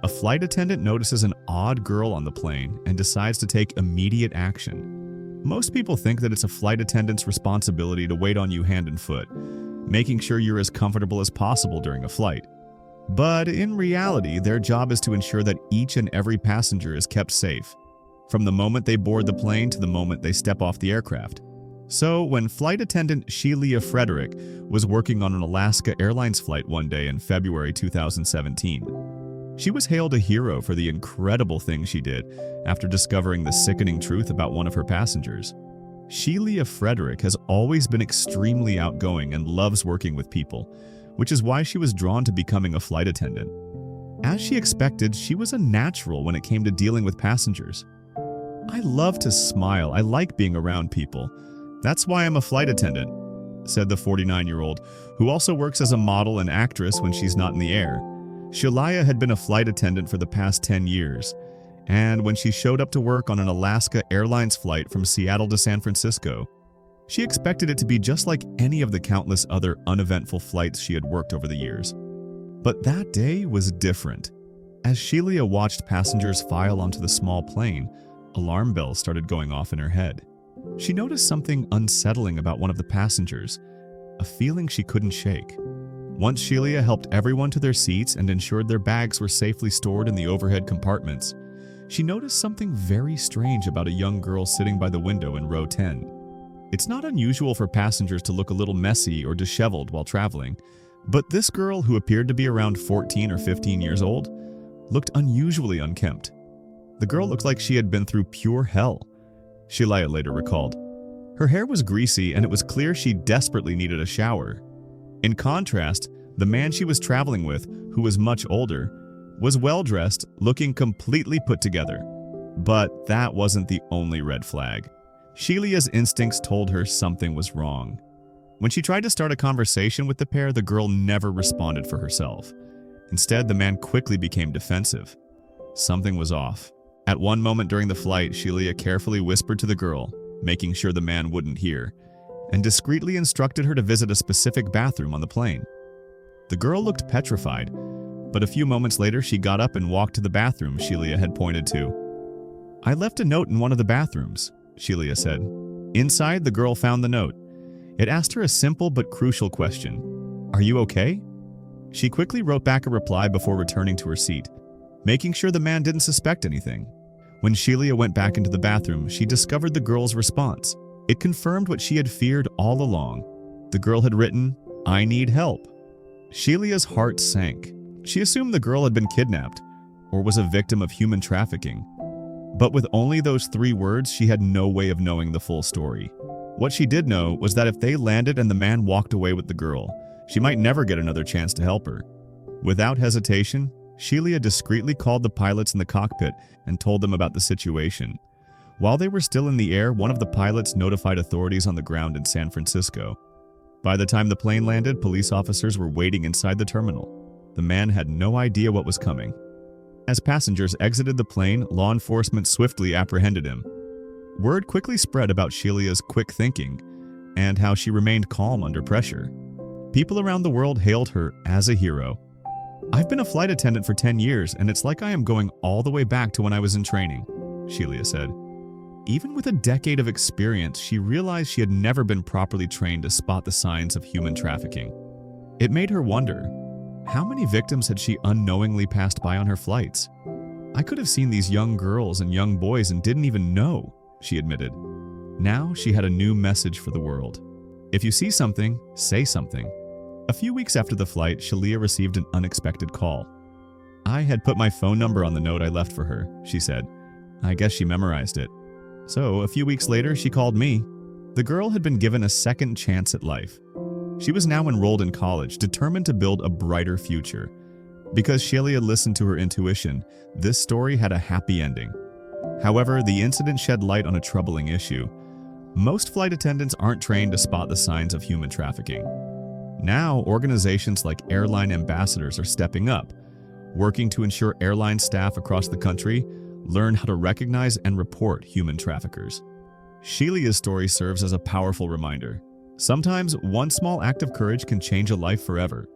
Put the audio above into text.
A flight attendant notices an odd girl on the plane and decides to take immediate action. Most people think that it's a flight attendant's responsibility to wait on you hand and foot, making sure you're as comfortable as possible during a flight. But in reality, their job is to ensure that each and every passenger is kept safe, from the moment they board the plane to the moment they step off the aircraft. So, when flight attendant Shelia Frederick was working on an Alaska Airlines flight one day in February 2017, she was hailed a hero for the incredible things she did after discovering the sickening truth about one of her passengers. Shelia Frederick has always been extremely outgoing and loves working with people, which is why she was drawn to becoming a flight attendant. As she expected, she was a natural when it came to dealing with passengers. "I love to smile. I like being around people. That's why I'm a flight attendant," said the 49-year-old, who also works as a model and actress when she's not in the air. Shelia had been a flight attendant for the past 10 years, and when she showed up to work on an Alaska Airlines flight from Seattle to San Francisco, she expected it to be just like any of the countless other uneventful flights she had worked over the years. But that day was different. As Shelia watched passengers file onto the small plane, alarm bells started going off in her head. She noticed something unsettling about one of the passengers, a feeling she couldn't shake. Once Shelia helped everyone to their seats and ensured their bags were safely stored in the overhead compartments, she noticed something very strange about a young girl sitting by the window in row 10. It's not unusual for passengers to look a little messy or disheveled while traveling, but this girl, who appeared to be around 14 or 15 years old, looked unusually unkempt. The girl looked like she had been through pure hell, Shelia later recalled. Her hair was greasy and it was clear she desperately needed a shower. In contrast, the man she was traveling with, who was much older, was well-dressed, looking completely put together. But that wasn't the only red flag. Shelia's instincts told her something was wrong. When she tried to start a conversation with the pair, the girl never responded for herself. Instead, the man quickly became defensive. Something was off. At one moment during the flight, Shelia carefully whispered to the girl, making sure the man wouldn't hear, and discreetly instructed her to visit a specific bathroom on the plane. The girl looked petrified, but a few moments later she got up and walked to the bathroom Shelia had pointed to. "I left a note in one of the bathrooms," Shelia said. Inside, the girl found the note. It asked her a simple but crucial question: "Are you okay?" She quickly wrote back a reply before returning to her seat, making sure the man didn't suspect anything. When Shelia went back into the bathroom, she discovered the girl's response. It confirmed what she had feared all along. The girl had written, "I need help." Shelia's heart sank. She assumed the girl had been kidnapped or was a victim of human trafficking. But with only those 3 words, she had no way of knowing the full story. What she did know was that if they landed and the man walked away with the girl, she might never get another chance to help her. Without hesitation, Shelia discreetly called the pilots in the cockpit and told them about the situation. While they were still in the air, one of the pilots notified authorities on the ground in San Francisco. By the time the plane landed, police officers were waiting inside the terminal. The man had no idea what was coming. As passengers exited the plane, law enforcement swiftly apprehended him. Word quickly spread about Shelia's quick thinking and how she remained calm under pressure. People around the world hailed her as a hero. "I've been a flight attendant for 10 years, and it's like I am going all the way back to when I was in training," Shelia said. Even with a decade of experience, she realized she had never been properly trained to spot the signs of human trafficking. It made her wonder, how many victims had she unknowingly passed by on her flights? "I could have seen these young girls and young boys and didn't even know," she admitted. Now she had a new message for the world. If you see something, say something. A few weeks after the flight, Shelia received an unexpected call. "I had put my phone number on the note I left for her," she said. "I guess she memorized it." So, a few weeks later, she called me. The girl had been given a second chance at life. She was now enrolled in college, determined to build a brighter future. Because Shelia listened to her intuition, this story had a happy ending. However, the incident shed light on a troubling issue. Most flight attendants aren't trained to spot the signs of human trafficking. Now, organizations like airline ambassadors are stepping up, working to ensure airline staff across the country learn how to recognize and report human traffickers. Shelia's story serves as a powerful reminder. Sometimes one small act of courage can change a life forever.